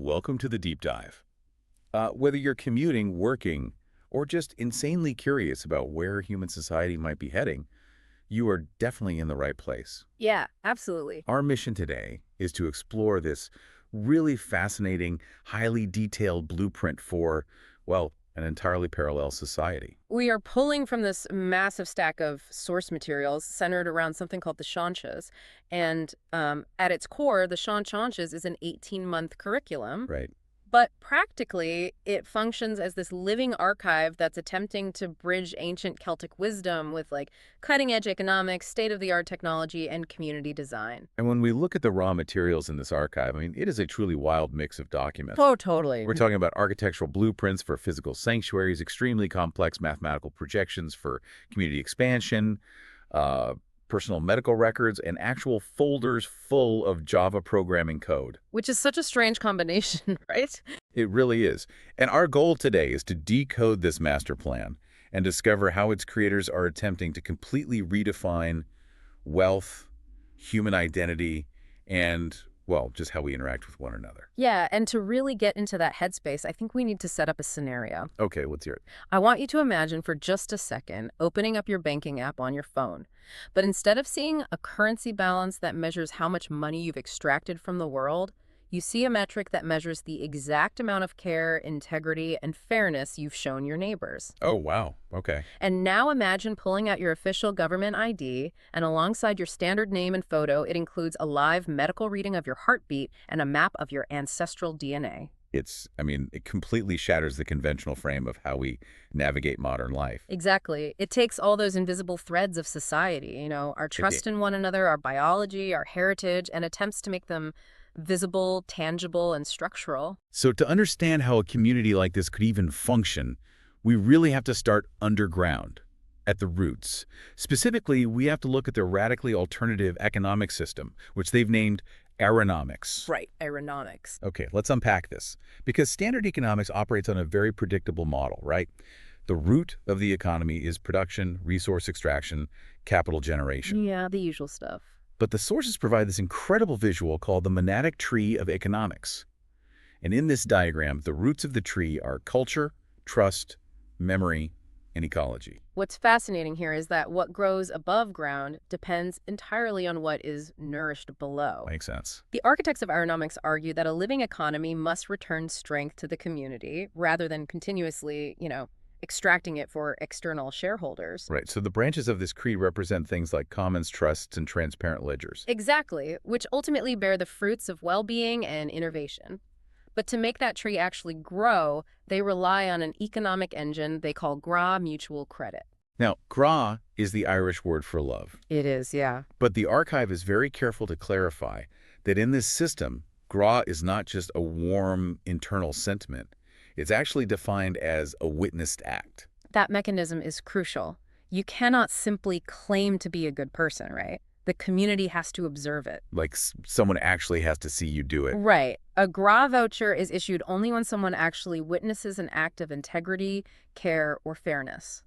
Welcome to the deep dive. Whether you're commuting, working, or just insanely curious about where human society might be heading, you are definitely in the right place. Yeah, absolutely. Our mission today is to explore this really fascinating, highly detailed blueprint for, well, an entirely parallel society. We are pulling from this massive stack of source materials centered around something called the Seanchas. And at its core, the Seanchas is an 18-month curriculum. Right. But practically, it functions as this living archive that's attempting to bridge ancient Celtic wisdom with cutting-edge economics, state-of-the-art technology, and community design. And when we look at the raw materials in this archive, I mean, it is a truly wild mix of documents. Oh, totally. We're talking about architectural blueprints for physical sanctuaries, extremely complex mathematical projections for community expansion, personal medical records, and actual folders full of Java programming code. Which is such a strange combination, right? It really is. And our goal today is to decode this master plan and discover how its creators are attempting to completely redefine wealth, human identity, and, well, just how we interact with one another. Yeah, and to really get into that headspace, I think we need to set up a scenario. Okay, let's hear it. I want you to imagine for just a second opening up your banking app on your phone. But instead of seeing a currency balance that measures how much money you've extracted from the world, you see a metric that measures the exact amount of care, integrity, and fairness you've shown your neighbors. Oh, wow. Okay. And now imagine pulling out your official government ID, and alongside your standard name and photo, it includes a live medical reading of your heartbeat and a map of your ancestral DNA. It completely shatters the conventional frame of how we navigate modern life. Exactly. It takes all those invisible threads of society, our trust in one another, our biology, our heritage, and attempts to make them visible, tangible, and structural. So to understand how a community like this could even function, we really have to start underground, at the roots. Specifically, we have to look at their radically alternative economic system, which they've named aeronomics. Right, aeronomics. Okay, let's unpack this. Because standard economics operates on a very predictable model, right? The root of the economy is production, resource extraction, capital generation. Yeah, the usual stuff. But the sources provide this incredible visual called the monadic tree of economics. And in this diagram, the roots of the tree are culture, trust, memory, and ecology. What's fascinating here is that what grows above ground depends entirely on what is nourished below. Makes sense. The architects of aeronomics argue that a living economy must return strength to the community rather than continuously, extracting it for external shareholders. Right, so the branches of this creed represent things like commons, trusts, and transparent ledgers. Exactly, which ultimately bear the fruits of well-being and innovation. But to make that tree actually grow, they rely on an economic engine they call GRA mutual credit. Now, gra is the Irish word for love. It is, yeah. But the archive is very careful to clarify that in this system, gra is not just a warm internal sentiment. It's actually defined as a witnessed act. That mechanism is crucial. You cannot simply claim to be a good person, right? The community has to observe it. Like someone actually has to see you do it. Right. A GRA voucher is issued only when someone actually witnesses an act of integrity, care, or fairness.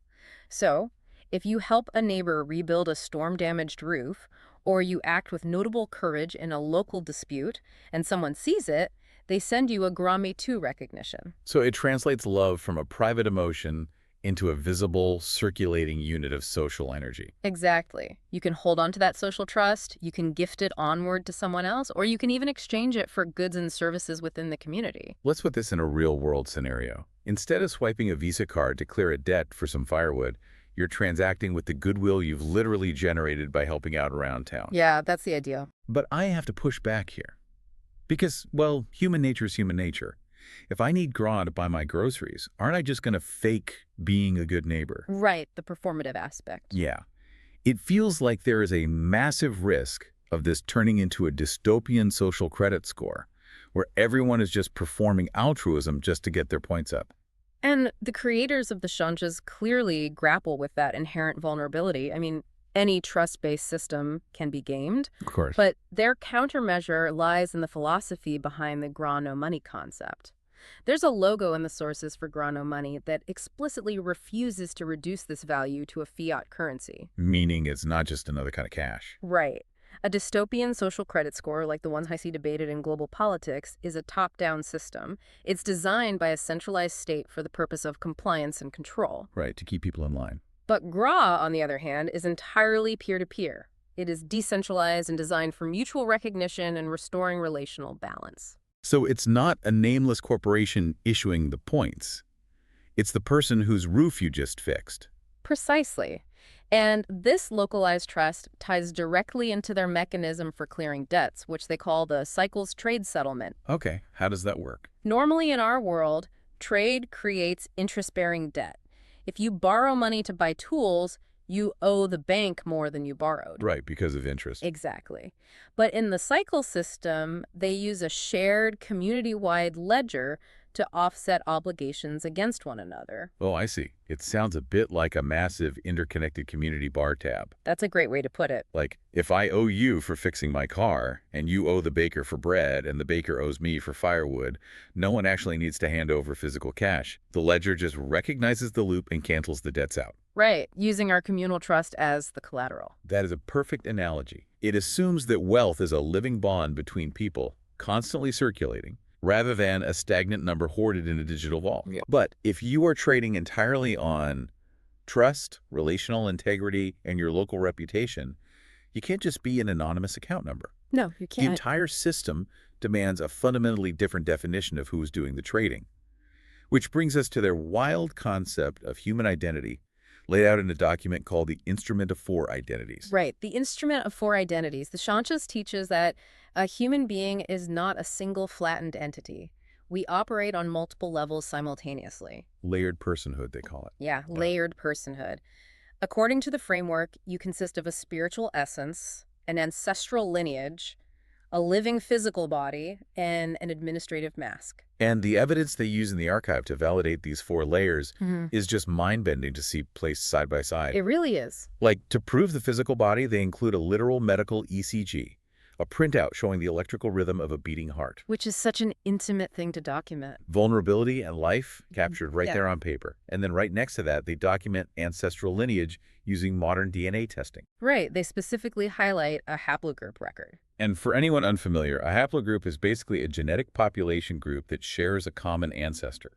So, if you help a neighbor rebuild a storm-damaged roof, or you act with notable courage in a local dispute, and someone sees it, they send you a GRA Me Too recognition. So it translates love from a private emotion into a visible, circulating unit of social energy. Exactly. You can hold on to that social trust, you can gift it onward to someone else, or you can even exchange it for goods and services within the community. Let's put this in a real-world scenario. Instead of swiping a Visa card to clear a debt for some firewood, you're transacting with the goodwill you've literally generated by helping out around town. Yeah, that's the idea. But I have to push back here. Because, well, human nature is human nature. If I need GRA to buy my groceries, aren't I just going to fake being a good neighbor? Right, the performative aspect. Yeah. It feels like there is a massive risk of this turning into a dystopian social credit score, where everyone is just performing altruism just to get their points up. And the creators of the Seanchas clearly grapple with that inherent vulnerability. Any trust-based system can be gamed, Of course. but their countermeasure lies in the philosophy behind the GRA No Money concept. There's a logo in the sources for GRA No Money that explicitly refuses to reduce this value to a fiat currency. Meaning it's not just another kind of cash. Right. A dystopian social credit score, like the ones I see debated in global politics, is a top-down system. It's designed by a centralized state for the purpose of compliance and control. Right, to keep people in line. But GRA, on the other hand, is entirely peer-to-peer. It is decentralized and designed for mutual recognition and restoring relational balance. So it's not a nameless corporation issuing the points. It's the person whose roof you just fixed. Precisely. And this localized trust ties directly into their mechanism for clearing debts, which they call the cycles trade settlement. Okay, how does that work? Normally in our world, trade creates interest-bearing debt. If you borrow money to buy tools, you owe the bank more than you borrowed. Right, because of interest. Exactly. But in the cycle system, they use a shared community-wide ledger to offset obligations against one another. Oh, I see. It sounds a bit like a massive interconnected community bar tab. That's a great way to put it. Like, if I owe you for fixing my car, and you owe the baker for bread, and the baker owes me for firewood, no one actually needs to hand over physical cash. The ledger just recognizes the loop and cancels the debts out. Right, using our communal trust as the collateral. That is a perfect analogy. It assumes that wealth is a living bond between people, constantly circulating, rather than a stagnant number hoarded in a digital vault. Yeah. But if you are trading entirely on trust, relational integrity, and your local reputation, you can't just be an anonymous account number. No, you The can't. entire system demands a fundamentally different definition of who is doing the trading. Which brings us to their wild concept of human identity, laid out in a document called the Instrument of Four Identities. Right, the instrument of four identities. The Seanchas teaches that a human being is not a single flattened entity. We operate on multiple levels simultaneously. Layered personhood, they call it. Yeah, layered personhood. According to the framework, you consist of a spiritual essence, an ancestral lineage, a living physical body, and an administrative mask. And the evidence they use in the archive to validate these four layers is just mind-bending to see placed side by side. It really is. Like, to prove the physical body, they include a literal medical ECG, a printout showing the electrical rhythm of a beating heart. Which is such an intimate thing to document. Vulnerability and life captured right Yeah. there on paper. And then right next to that, they document ancestral lineage using modern DNA testing. Right, they specifically highlight a haplogroup record. And for anyone unfamiliar, a haplogroup is basically a genetic population group that shares a common ancestor.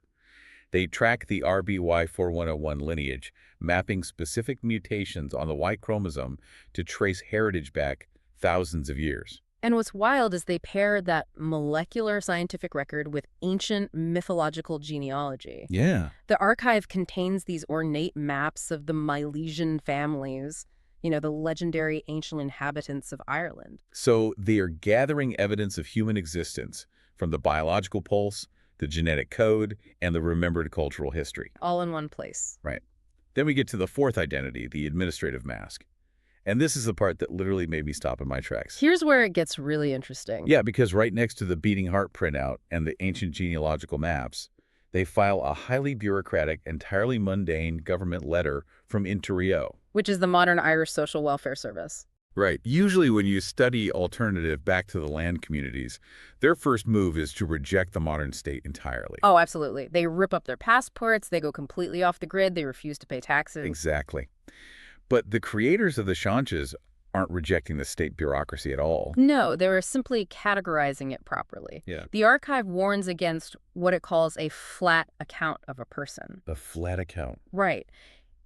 They track the RBY4101 lineage, mapping specific mutations on the Y chromosome to trace heritage back thousands of years. And what's wild is they pair that molecular scientific record with ancient mythological genealogy. Yeah. The archive contains these ornate maps of the Milesian families, the legendary ancient inhabitants of Ireland. So they are gathering evidence of human existence from the biological pulse, the genetic code, and the remembered cultural history. All in one place. Right. Then we get to the fourth identity, the administrative mask. And this is the part that literally made me stop in my tracks. Here's where it gets really interesting. Yeah, because right next to the beating heart printout and the ancient genealogical maps, they file a highly bureaucratic, entirely mundane government letter from Interior. Which is the modern Irish social welfare service. Right. Usually when you study alternative back to the land communities, their first move is to reject the modern state entirely. Oh, absolutely. They rip up their passports, they go completely off the grid, they refuse to pay taxes. Exactly. But the creators of the Seanchas aren't rejecting the state bureaucracy at all. No, they were simply categorizing it properly. Yeah. The archive warns against what it calls a flat account of a person. A flat account. Right.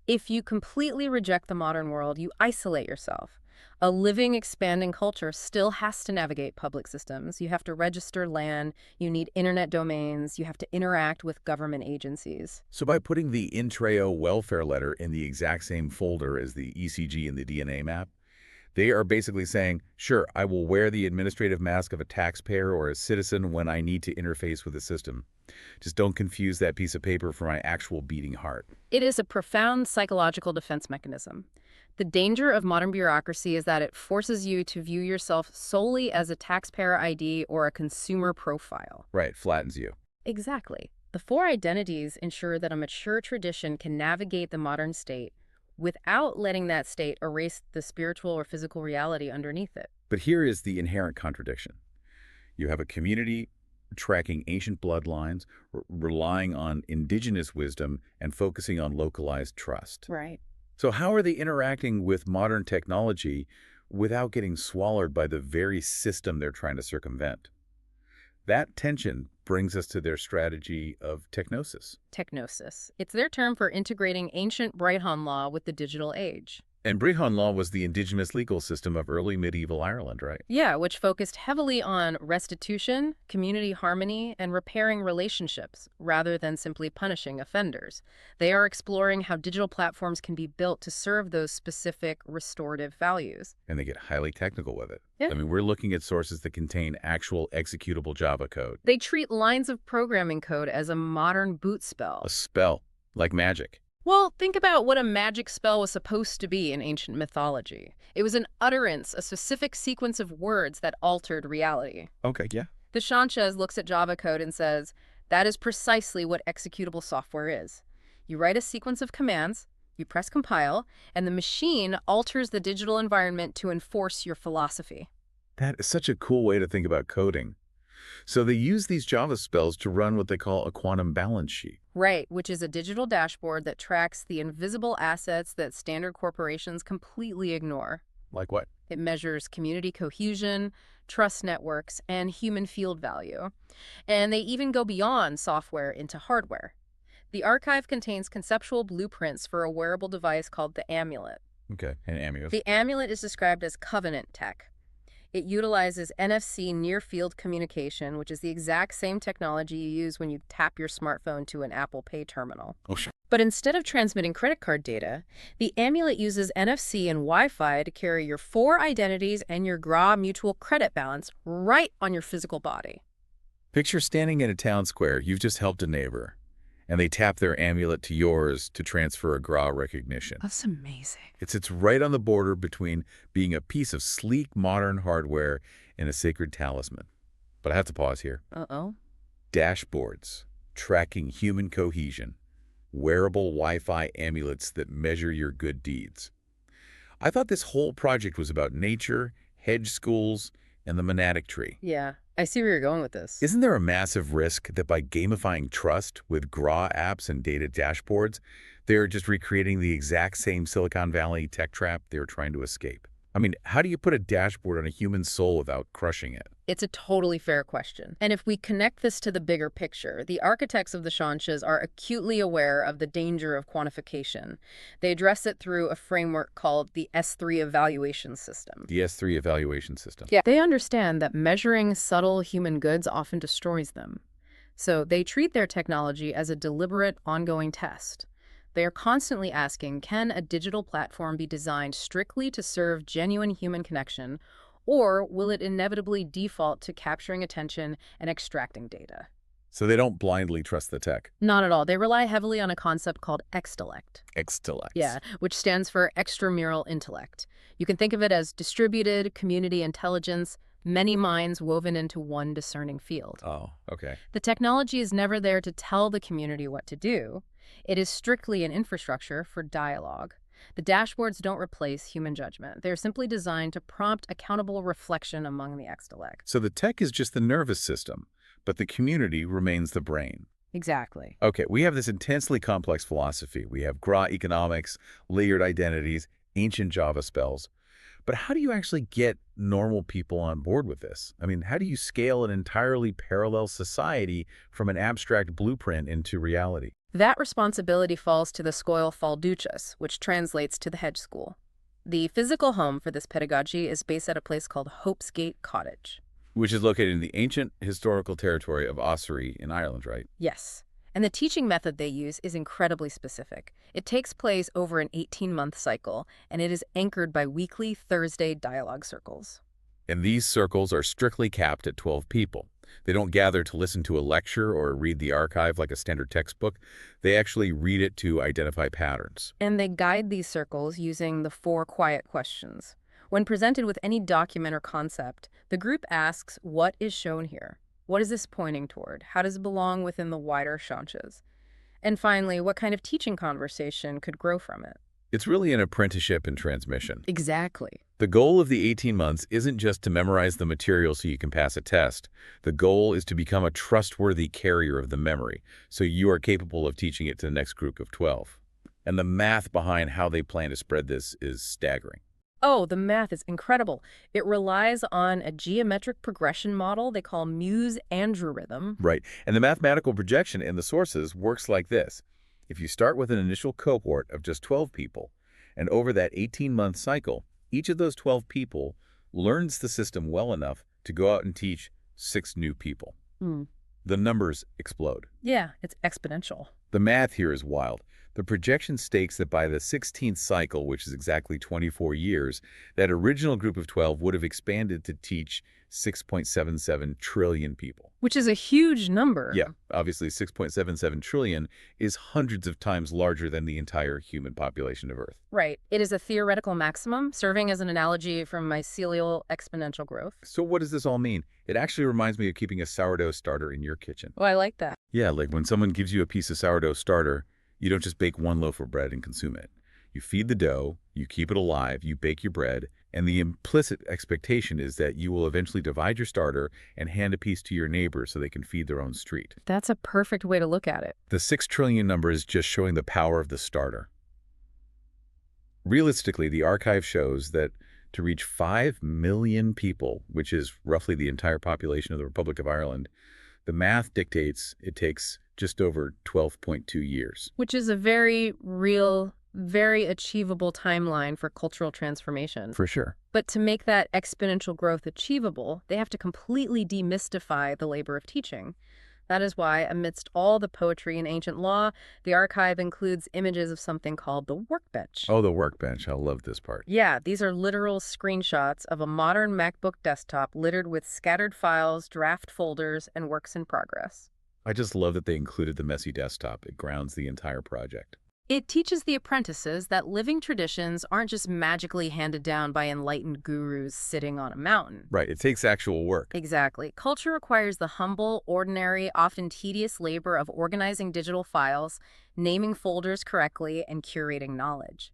If you completely reject the modern world, you isolate yourself. A living, expanding culture still has to navigate public systems. You have to register land, you need internet domains, you have to interact with government agencies. So by putting the Intreo welfare letter in the exact same folder as the ECG and the DNA map, they are basically saying, sure, I will wear the administrative mask of a taxpayer or a citizen when I need to interface with the system. Just don't confuse that piece of paper for my actual beating heart. It is a profound psychological defense mechanism. The danger of modern bureaucracy is that it forces you to view yourself solely as a taxpayer ID or a consumer profile. Right, flattens you. Exactly. The four identities ensure that a mature tradition can navigate the modern state without letting that state erase the spiritual or physical reality underneath it. But here is the inherent contradiction. You have a community tracking ancient bloodlines, relying on indigenous wisdom, and focusing on localized trust. Right. So how are they interacting with modern technology without getting swallowed by the very system they're trying to circumvent. That tension brings us to their strategy of technosis. Technosis. It's their term for integrating ancient Brehon law with the digital age. And Brehon law was the indigenous legal system of early medieval Ireland, right? Yeah, which focused heavily on restitution, community harmony, and repairing relationships, rather than simply punishing offenders. They are exploring how digital platforms can be built to serve those specific restorative values. And they get highly technical with it. Yeah. I mean, we're looking at sources that contain actual executable Java code. They treat lines of programming code as a modern boot spell. A spell, like magic. Well, think about what a magic spell was supposed to be in ancient mythology. It was an utterance, a specific sequence of words that altered reality. Okay, yeah. The Seanchas looks at Java code and says, that is precisely what executable software is. You write a sequence of commands, you press compile, and the machine alters the digital environment to enforce your philosophy. That is such a cool way to think about coding. So they use these Java spells to run what they call a quantum balance sheet. Right, which is a digital dashboard that tracks the invisible assets that standard corporations completely ignore. Like what? It measures community cohesion, trust networks, and human field value. And they even go beyond software into hardware. The archive contains conceptual blueprints for a wearable device called the amulet. Okay, and Amios. The amulet is described as covenant tech. It utilizes NFC near-field communication, which is the exact same technology you use when you tap your smartphone to an Apple Pay terminal. Oh, sure. But instead of transmitting credit card data, the amulet uses NFC and Wi-Fi to carry your 4 identities and your GRA mutual credit balance right on your physical body. Picture standing in a town square. You've just helped a neighbor, and they tap their amulet to yours to transfer a GRA recognition. That's amazing. It sits right on the border between being a piece of sleek modern hardware and a sacred talisman. But I have to pause here. Uh-oh. Dashboards, tracking human cohesion, wearable Wi-Fi amulets that measure your good deeds. I thought this whole project was about nature, hedge schools, and the monadic tree. Yeah, I see where you're going with this. Isn't there a massive risk that by gamifying trust with GRA apps and data dashboards, they're just recreating the exact same Silicon Valley tech trap they're trying to escape? I mean, how do you put a dashboard on a human soul without crushing it? It's a totally fair question. And if we connect this to the bigger picture, the architects of the Seanchas are acutely aware of the danger of quantification. They address it through a framework called the S3 evaluation system. The S3 evaluation system. Yeah. They understand that measuring subtle human goods often destroys them. So they treat their technology as a deliberate, ongoing test. They are constantly asking, can a digital platform be designed strictly to serve genuine human connection, or will it inevitably default to capturing attention and extracting data? So they don't blindly trust the tech. Not at all. They rely heavily on a concept called extellect. Extellect. Yeah, which stands for extramural intellect. You can think of it as distributed community intelligence, many minds woven into one discerning field. Oh, okay. The technology is never there to tell the community what to do. It is strictly an infrastructure for dialogue. The dashboards don't replace human judgment. They're simply designed to prompt accountable reflection among the extellect. So the tech is just the nervous system, but the community remains the brain. Exactly. Okay, we have this intensely complex philosophy. We have GRA economics, layered identities, ancient Java spells. But how do you actually get normal people on board with this? I mean, how do you scale an entirely parallel society from an abstract blueprint into reality? That responsibility falls to the Scoil Falduchas, which translates to the hedge school. The physical home for this pedagogy is based at a place called Hopesgate Cottage. Which is located in the ancient historical territory of Ossory in Ireland, right? Yes. And the teaching method they use is incredibly specific. It takes place over an 18-month cycle, and it is anchored by weekly Thursday dialogue circles. And these circles are strictly capped at 12 people. They don't gather to listen to a lecture or read the archive like a standard textbook. They actually read it to identify patterns. And they guide these circles using the 4 quiet questions. When presented with any document or concept, the group asks, what is shown here? What is this pointing toward? How does it belong within the wider Seanchas? And finally, what kind of teaching conversation could grow from it? It's really an apprenticeship in transmission. Exactly. The goal of the 18 months isn't just to memorize the material so you can pass a test. The goal is to become a trustworthy carrier of the memory, so you are capable of teaching it to the next group of 12. And the math behind how they plan to spread this is staggering. Oh, the math is incredible. It relies on a geometric progression model they call Muse-Andrew rhythm. Right. And the mathematical projection in the sources works like this. If you start with an initial cohort of just 12 people, and over that 18-month cycle, each of those 12 people learns the system well enough to go out and teach 6 new people. Hmm. The numbers explode. Yeah, it's exponential. The math here is wild. The projection stakes that by the 16th cycle, which is exactly 24 years, that original group of 12 would have expanded to teach 6.77 trillion people. Which is a huge number. Yeah, obviously 6.77 trillion is hundreds of times larger than the entire human population of Earth. Right. It is a theoretical maximum, serving as an analogy from mycelial exponential growth. So what does this all mean? It actually reminds me of keeping a sourdough starter in your kitchen. Oh, I like that. Yeah, like when someone gives you a piece of sourdough starter, you don't just bake one loaf of bread and consume it. You feed the dough, you keep it alive, you bake your bread, and the implicit expectation is that you will eventually divide your starter and hand a piece to your neighbor so they can feed their own street. That's a perfect way to look at it. The 6 trillion number is just showing the power of the starter. Realistically, the archive shows that to reach 5 million people, which is roughly the entire population of the Republic of Ireland, the math dictates it takes just over 12.2 years. Which is a very real, very achievable timeline for cultural transformation. For sure. But to make that exponential growth achievable, they have to completely demystify the labor of teaching. That is why, amidst all the poetry in ancient law, the archive includes images of something called the workbench. Oh, the workbench. I love this part. Yeah, these are literal screenshots of a modern MacBook desktop littered with scattered files, draft folders, and works in progress. I just love that they included the messy desktop. It grounds the entire project. It teaches the apprentices that living traditions aren't just magically handed down by enlightened gurus sitting on a mountain. Right. It takes actual work. Exactly. Culture requires the humble, ordinary, often tedious labor of organizing digital files, naming folders correctly, and curating knowledge.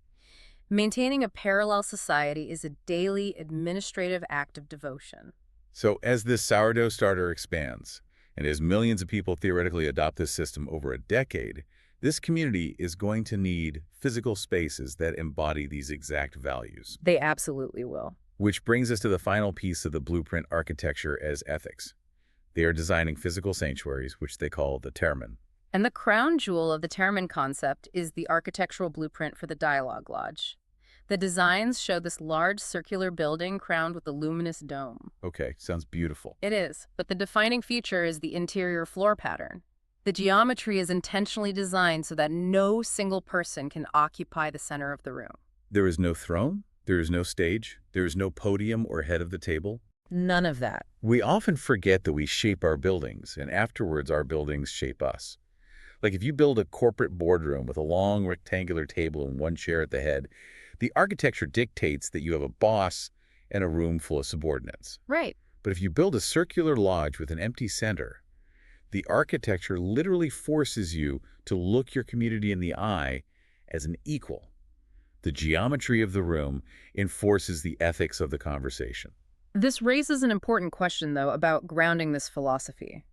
Maintaining a parallel society is a daily administrative act of devotion. So as this sourdough starter expands, and as millions of people theoretically adopt this system over a decade, this community is going to need physical spaces that embody these exact values. They absolutely will. Which brings us to the final piece of the blueprint architecture as ethics. They are designing physical sanctuaries, which they call the termen. And the crown jewel of the termen concept is the architectural blueprint for the Dialogue Lodge. The designs show this large circular building crowned with a luminous dome. Okay, sounds beautiful. It is, but the defining feature is the interior floor pattern. The geometry is intentionally designed so that no single person can occupy the center of the room. There is no throne, there is no stage, there is no podium or head of the table. None of that. We often forget that we shape our buildings, and afterwards our buildings shape us. Like if you build a corporate boardroom with a long rectangular table and one chair at the head, the architecture dictates that you have a boss and a room full of subordinates. Right. But if you build a circular lodge with an empty center, the architecture literally forces you to look your community in the eye as an equal. The geometry of the room enforces the ethics of the conversation. This raises an important question, though, about grounding this philosophy.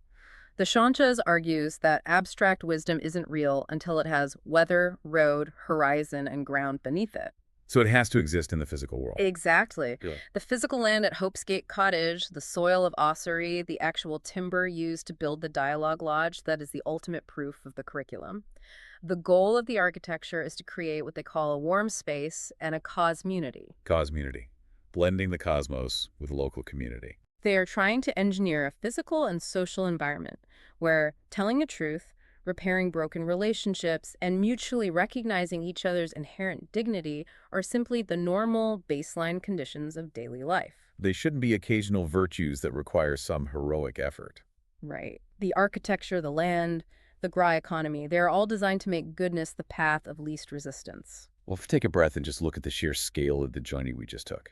The Seanchas argues that abstract wisdom isn't real until it has weather, road, horizon, and ground beneath it. So it has to exist in the physical world. Exactly. Yeah. The physical land at Hopesgate Cottage, the soil of Ossory, the actual timber used to build the Dialogue Lodge, that is the ultimate proof of the curriculum. The goal of the architecture is to create what they call a warm space and a cosmunity. Cosmunity, blending the cosmos with local community. They are trying to engineer a physical and social environment where telling the truth, repairing broken relationships, and mutually recognizing each other's inherent dignity are simply the normal baseline conditions of daily life. They shouldn't be occasional virtues that require some heroic effort. Right. The architecture, the land, the Gra economy, they're all designed to make goodness the path of least resistance. Well, take a breath and just look at the sheer scale of the journey we just took.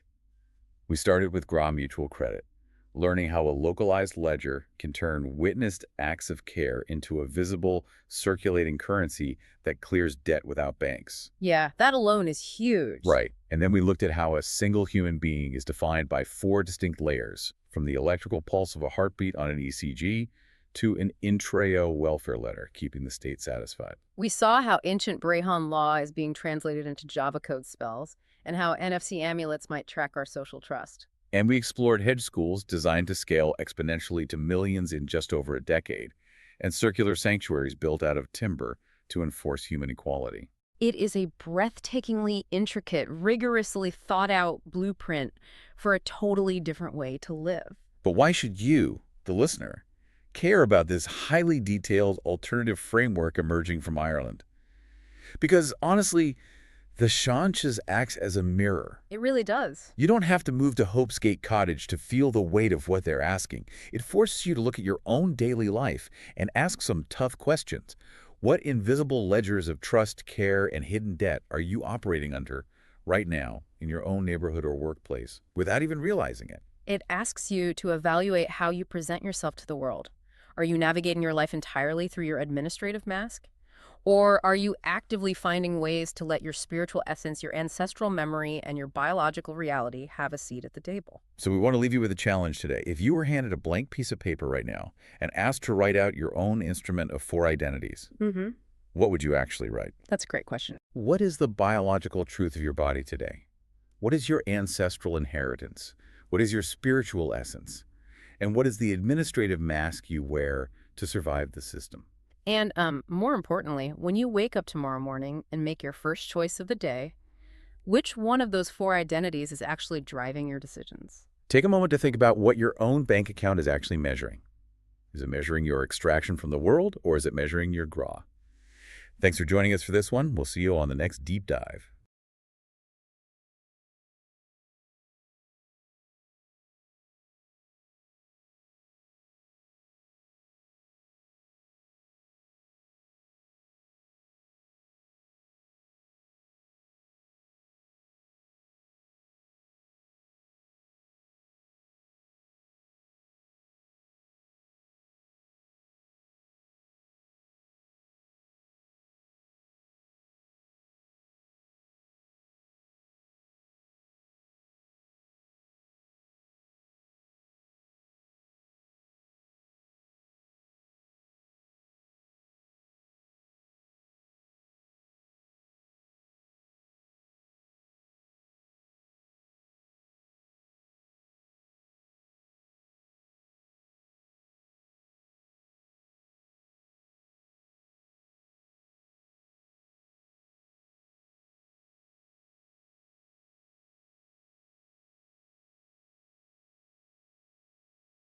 We started with Gra Mutual Credit, learning how a localized ledger can turn witnessed acts of care into a visible, circulating currency that clears debt without banks. Yeah, that alone is huge. Right. And then we looked at how a single human being is defined by 4 distinct layers, from the electrical pulse of a heartbeat on an ECG to an intrao welfare letter, keeping the state satisfied. We saw how ancient Brehon law is being translated into Java code spells, and how NFC amulets might track our social trust. And we explored hedge schools designed to scale exponentially to millions in just over a decade, and circular sanctuaries built out of timber to enforce human equality. It is a breathtakingly intricate, rigorously thought-out blueprint for a totally different way to live. But why should you, the listener, care about this highly detailed alternative framework emerging from Ireland? Because honestly, the Seanchas acts as a mirror. It really does. You don't have to move to Hope's Gate Cottage to feel the weight of what they're asking. It forces you to look at your own daily life and ask some tough questions. What invisible ledgers of trust, care, and hidden debt are you operating under right now in your own neighborhood or workplace without even realizing it? It asks you to evaluate how you present yourself to the world. Are you navigating your life entirely through your administrative mask? Or are you actively finding ways to let your spiritual essence, your ancestral memory, and your biological reality have a seat at the table? So we want to leave you with a challenge today. If you were handed a blank piece of paper right now and asked to write out your own instrument of 4 identities, what would you actually write? That's a great question. What is the biological truth of your body today? What is your ancestral inheritance? What is your spiritual essence? And what is the administrative mask you wear to survive the system? And more importantly, when you wake up tomorrow morning and make your first choice of the day, which one of those 4 identities is actually driving your decisions? Take a moment to think about what your own bank account is actually measuring. Is it measuring your extraction from the world, or is it measuring your GRA? Thanks for joining us for this one. We'll see you on the next Deep Dive.